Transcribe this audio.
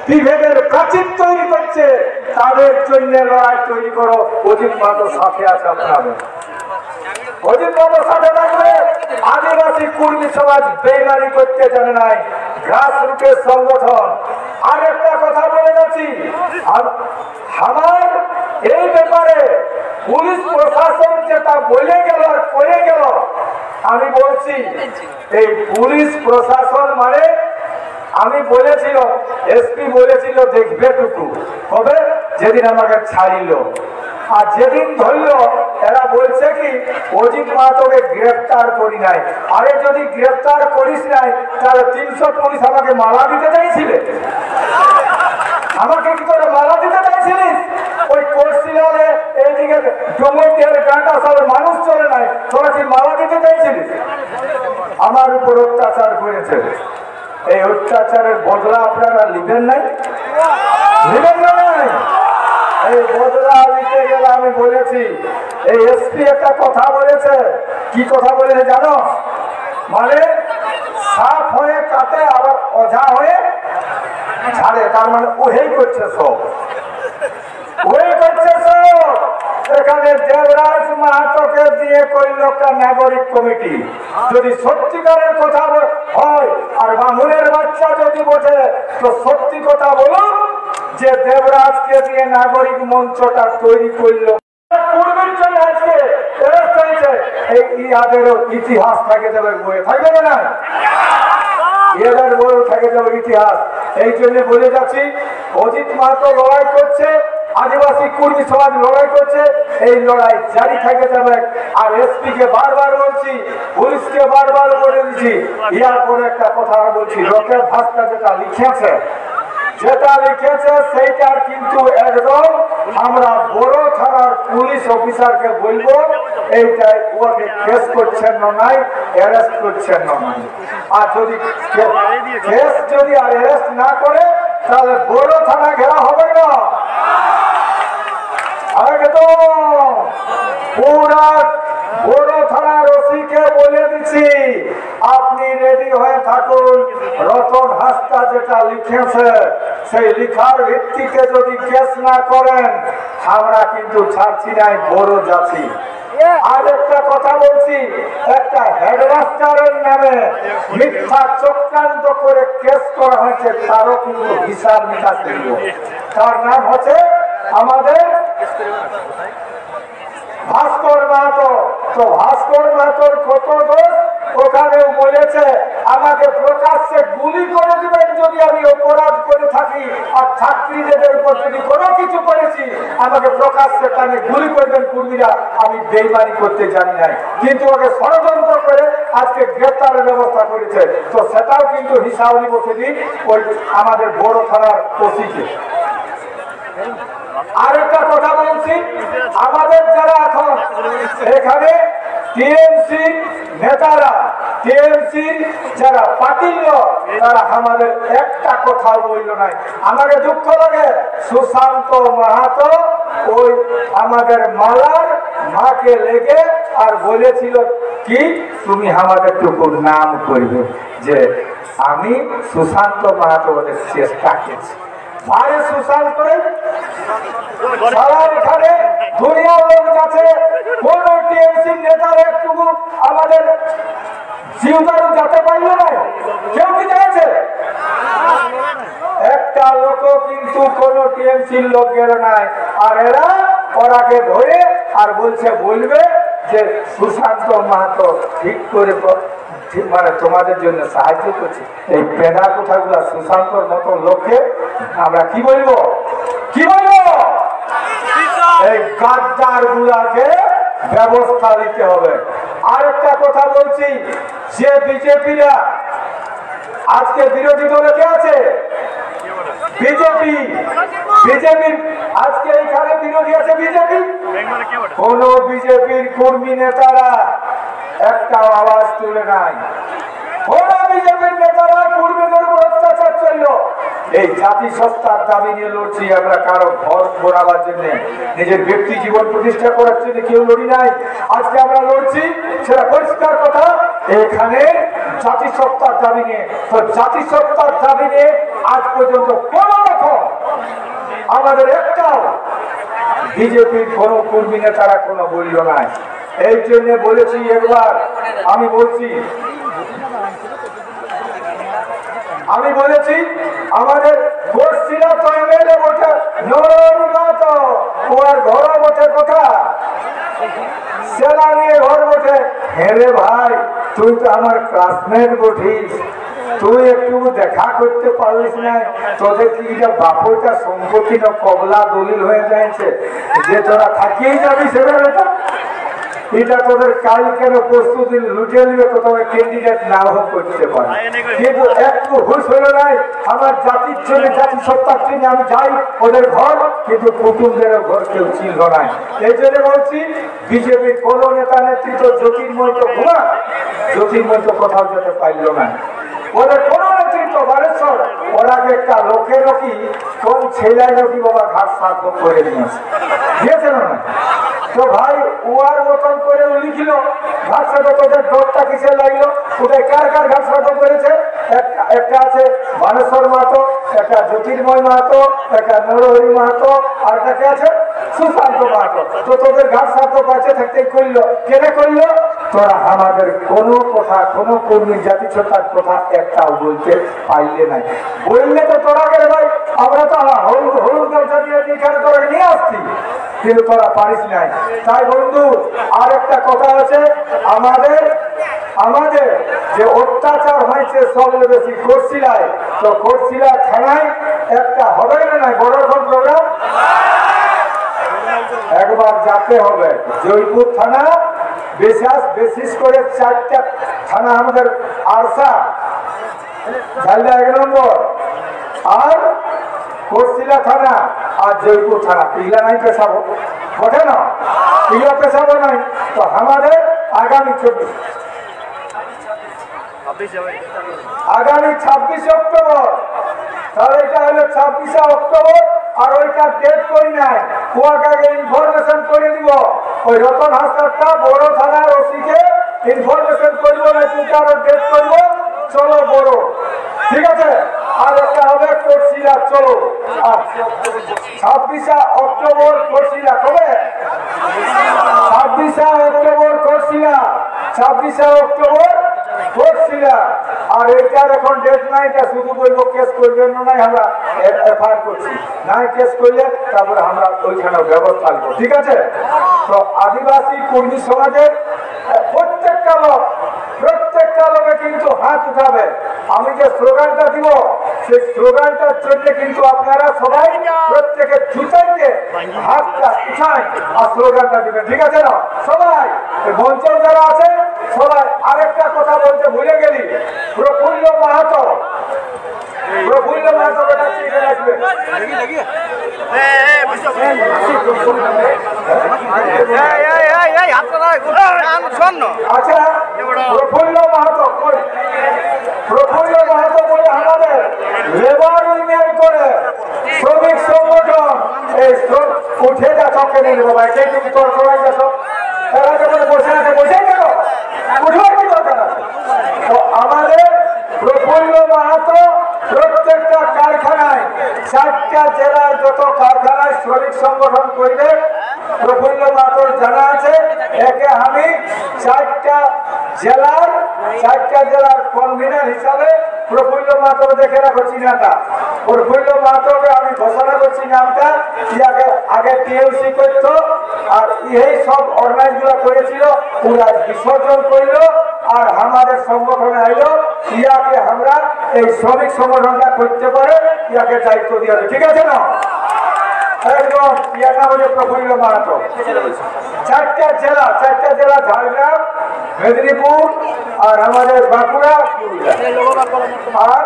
বিভেদের প্রাচীর তৈরি করছে, তাদের জন্য লড়াই তৈরি করো। অজিত মাহাতোর সাথে আছে আপনাদের, অজিত মাহাতোর সাথে থাকবে। আদিবাসী কর্মী সমাজ বেইমানি করতে জানে নাই, গ্রাসরুটের সংগঠন। আর একটা কথা বলে যাচ্ছি, আমার এই ব্যাপারে পুলিশ প্রশাসন যেটা বলে গেল আর করে গেল, আমি বলছি এই পুলিশ প্রশাসন মানে আমি বলেছিল, এসপি বলেছিল দেখবে টুকু, কবে যেদিন আমাকে ছাড়িল, আর যেদিন ধরল এরা বলছে কি অজিত মাহাতোকে গ্রেফতার করি নাই। আরে যদি গ্রেফতার করিস নাই তাহলে 300 পুলিশ আমাকে মালা দিতে চাইছিলে, আমাকে কি করে মালা দিতে চাইছিলিস? ওই কোর্সিলালে এইদিকে জমির গাঁটা সব মানুষ চলে নাই, তোরা কি মালা দিতে চাইছিলিস? আমার উপর অত্যাচার করেছে, এই অত্যাচারের বদলা আপনারা নিবেন নাই, নিবেন নাই। এই বদলা নিতে গেলে আমি বলেছি, এই এসপি একটা কথা বলেছে, কি কথা বলেছে জানো? মানে সাপ হয়ে কাটে আবার ওঝা হয়ে ছাড়ে, তার মানে ওই করছে সব, ওই করছে সব। এখানে দেবরাজ মাহাতোকে দিয়ে করল একটা নাগরিক কমিটি। যদি সত্যিকারের কথা হয় আর বামুনের বাচ্চা যদি বোঝে তো সত্যি কথা বলুন যে দেবরাজকে দিয়ে নাগরিক মঞ্চটা তৈরি করল। পূর্বের জন্য আজকে এই ইয়াদেরও ইতিহাস থাকে যাবে, বইয়ে থাকবে না, এদের বইও থাকে যাবে ইতিহাস। এই জন্য বলে যাচ্ছি, অজিত মাহাতো লড়াই করছে, আদিবাসী কর্মী সমাজ লড়াই করছে, এই লড়াই জারি থাকে যাবে। আর এসপি কে বারবার বলছি, পুলিশকে বারবার বলে দিচ্ছি, ইয়ার পরে একটা কথা বলছি, রকেট ভাস্তা যেটা লিখেছে সেইটার কিন্তু একদম আমরা বড় থানার পুলিশ অফিসারকে বলবো এইটাই ওকে কেস করছেন না নাই, অ্যারেস্ট করছেন না নাই। আর যদি কেস যদি আর অ্যারেস্ট না করে তাহলে বড় থানা ঘেরা হবে না। একদম পুরা বড় থানার ওসিকে বলে দিচ্ছি, আপনি রেডি হয়ে থাকুন। রতন হাসদা যেটা লিখেছে সেই লিখার ভিত্তিতে যদি কেস না করেন আমরা কিন্তু ছাড়ছি নাই, বড় যাচ্ছি। আর একটা কথা বলছি, একটা হেডমাস্টারের নামে মিথ্যা চক্রান্ত করে কেস করা হয়েছে, তারও কিন্তু হিসাব নিকাশ করব। তার নাম হচ্ছে আমাদের ভাস্কর মাহাতো। তো ভাস্কর মাহাতোর কত দোষ ওখানেও বলেছে, আমাকে প্রকাশ্যে গুলি করে দিবেন যদি আমি অপরাধ করে থাকি, আর ছাত্রীদের উপর যদি কোনো কিছু করেছি আমাকে প্রকাশ্যে টানে গুলি করবেন কর্মীরা, আমি বেইমানি করতে জানি নাই। কিন্তু ওকে ষড়যন্ত্র করে আজকে গ্রেপ্তারের ব্যবস্থা করেছে, তো সেটাও কিন্তু হিসাব বসে দিই ওই আমাদের বড় থানার ওসিকে। আর একটা কথা বলছি, আমাদের যারা এখন এখানে টিএমসি নেতারা, টিএমসি যারা পার্টির লোক, তারা আমাদের একটা কথাও বলল নাই। আমাকে দুঃখ লাগে, সুশান্ত মাহাতো ওই আমাদের মালার মাকে লেগে আর বলেছিল কি তুমি আমাদের টুকুর নাম করবে, যে আমি সুশান্ত মাহাতো ওদের চেষ্টা করছি। ভাই সুশান্ত করে সারা এখানে দুনিয়ার লোক যাচ্ছে, কোন টিএমসি নেতার একটু আমাদের জিউদারও যেতে পারল না, কেউ কি যাচ্ছে? একটা লোক কিন্তু কোন টিএমসির লোক গেল নাই। আর এরা ওরাকে ধরে আর বলছে বলবে যে সুশান্ত মাহাতো ঠিক করে মানে তোমাদের জন্য সাহায্য করছে। এই পেনা কোথাগুলা সুশান্তর মতো লোককে আমরা কি বলবো, কি বলবো? এই গাদ্দার গুলাকে ব্যবস্থা নিতে হবে। আর একটা কথা বলছি, যে বিজেপিরা আজকে বিরোধী দলে কে আছে? বিজেপি। বিজেপির আজকে এখানে বিরোধী আছে বিজেপি। কোন বিজেপির কর্মী নেতারা একটা আওয়াজ তুলে নাই। কোন বিজেপির নেতারা কর্মীদের উপর অত্যাচার চলল, এই জাতিসত্তার দাবি নিয়ে লড়ছি আমরা, কারো ঘর ঘোরাবার জন্য, নিজের ব্যক্তি জীবন প্রতিষ্ঠা করার জন্য কেউ লড়ি নাই। আজকে আমরা লড়ছি, সেটা পরিষ্কার কথা, এখানে জাতিসত্তার দাবি নিয়ে। তো জাতিসত্তার দাবি নিয়ে আজ পর্যন্ত কোন রকম আমাদের একটাও বিজেপির কোন কর্মী নেতারা কোনো বলল নাই। এই জন্য বলেছি, একবার আমি বলছি, আমাদের কোর্সিলা তো এমএলএ বটে, নরনাথ ওর ঘর বটে, কথা সেনা নিয়ে ঘর বটে। হেরে ভাই, তুই তো আমার ক্লাসমেট বঠিস, তুই একটু দেখা করতে পারিস না? তোদের কি বাপটা সম্পত্তি না কবলা দলিল হয়ে যাচ্ছে যে তোরা থাকিয়েই যাবি সেটা? এটা তোদের কাল কেন প্রস্তুতি লুটে নিবে, তো তোকে ক্যান্ডিডেট নাও করতে পারে, কিন্তু একটু হুশ হলো নাই। আমার জাতির জন্য, জাতিসত্তার জন্য আমি যাই ওদের ঘর, কিন্তু কুটুমদের ঘর কেউ চিনল নাই। এই জন্য বলছি, বিজেপির কোন নেতা নেতৃত্ব জ্যোতির্ময় তো ঘুমা, জ্যোতির্ময় তো কোথাও যেতে পারল না। ওদের কোন নেতৃত্ব বালেশ্বর, ওরা একটা লোকের কি কোন ছেলে নাকি বাবা ঘাট সাধ্য করে নিয়েছে, দিয়েছে না? তো ভাই উয়ার মতন করে লিখিল ঘাট সাধ্য, তোদের ডরটা কিসে লাগলো? ওদের কার কার ঘাট সাধ্য করেছে? একটা আছে বালেশ্বর মাহাতো, একটা জ্যোতির্ময় মাহাতো, একটা নরহরি মাহাতো, আর কাছে আছে সুশান্ত মাহাতো। তো তোদের ঘাট সাধ্য কাছে থাকতে করলো, কেনে করলো? তোরা আমাদের কোনো কথা, কোনো কর্মী জাতিসত্তার কথা একটাও বলতে পাইলে নাই। বললে তো তোরা গেলে ভাই, আমরা তো হলুদ গামছা দিয়ে এখানে তোরা নিয়ে আসছি, কিন্তু তোরা পারিস নাই। তাই বন্ধু, আর একটা কথা আছে, আমাদের যে অত্যাচার হয়েছে সবচেয়ে বেশি কোর্সিলায়, তো কোর্সিলা থানায় একটা হবে না নাই বড় রকম প্রোগ্রাম, একবার যেতে হবে। জয়পুর থানা বিশেষ করে 4টা থানা আমাদের, আরসা, ঝালদা 1 নম্বর, আর কোর্সিলা থানা, আর জয়পুর থানা। পিলা নাই পেশাবো বটে না, পিলা পেশাবো নাই। তো আমাদের আগামী 26 অক্টোবর, তাহলে এটা হলো 26 অক্টোবর, আর ওইটা ডেট করি নাই, ওয়াকে আগে ইনফরমেশন করে দিব। ওই রতন হাসপাতাল বড় থানার ওসিকে ইনফরমেশন করব, না তুই ডেট করব, চলো বড়, ঠিক আছে? আর একটা হবে কোর্সিলা, চলো 26 অক্টোবর কোর্সিলা। কবে? 26 অক্টোবর কোর্সিলা, 26 অক্টোবর কোর্সিলা। আর এটার এখন ডেট নাই, এটা শুধু বলবো কেস করবেন না, আমরা এফআইআর করছি, নাই কেস করলে তারপরে আমরা ওইখানে ব্যবস্থা নেব, ঠিক আছে? তো আদিবাসী কর্মী সমাজের প্রত্যেকটা লোকে কিন্তু হাত উঠাবে। আমি যে স্লোগানটা দিব, সেই স্লোগানটার জন্য কিন্তু আপনারা সবাই প্রত্যেকে জুতাইতে হাতটা উঠাই আর স্লোগানটা দিবেন, ঠিক আছে না? সবাই মঞ্চে যারা আছে সবাই। আরেকটা কথা বলতে ভুলে গেলি, প্রফুল্ল মাহাতো বেটা চিঠি রাখবে। আচ্ছা, প্রফুল্ল মাহাতো বলে আমাদের লেবার ইউনিয়ন করে শ্রমিক সংগঠন, এই উঠে যা চকে নিয়ে নেবো ভাই, সেই তুমি তোর সবাই গেছ, তারা যখন বসে আছে বসেই গেল, উঠবার কি দরকার আছে? তো আমাদের প্রফুল্ল মাহাতো প্রত্যেকটা কারখানায়, 4টা জেলার যত কারখানায় শ্রমিক সংগঠন করবে, প্রফুল্ল মাহাতোর জানা আছে। একে আমি 4টা জেলার কনভিনার হিসাবে প্রফুল্ল মাহাতো দেখে রাখো চিনাটা। প্রফুল্ল মাহাতোকে আমি ঘোষণা করছি নামটা, ইয়াকে আগে টিএলসি করতো, আর এই সব অর্গানাইজ গুলা করেছিল, ওরা বিসর্জন করলো, আর আমাদের সংগঠনে আইলো, ইয়াকে আমরা এই শ্রমিক সংগঠনটা করতে পারে, ইয়াকে দায়িত্ব দিয়েছে, ঠিক আছে না? একদম ইয়ার নাম হচ্ছে প্রফুল্ল মাহাতো। 4টা জেলা ঝাড়গ্রাম, মেদিনীপুর, আর আমাদের বাঁকুড়া, আর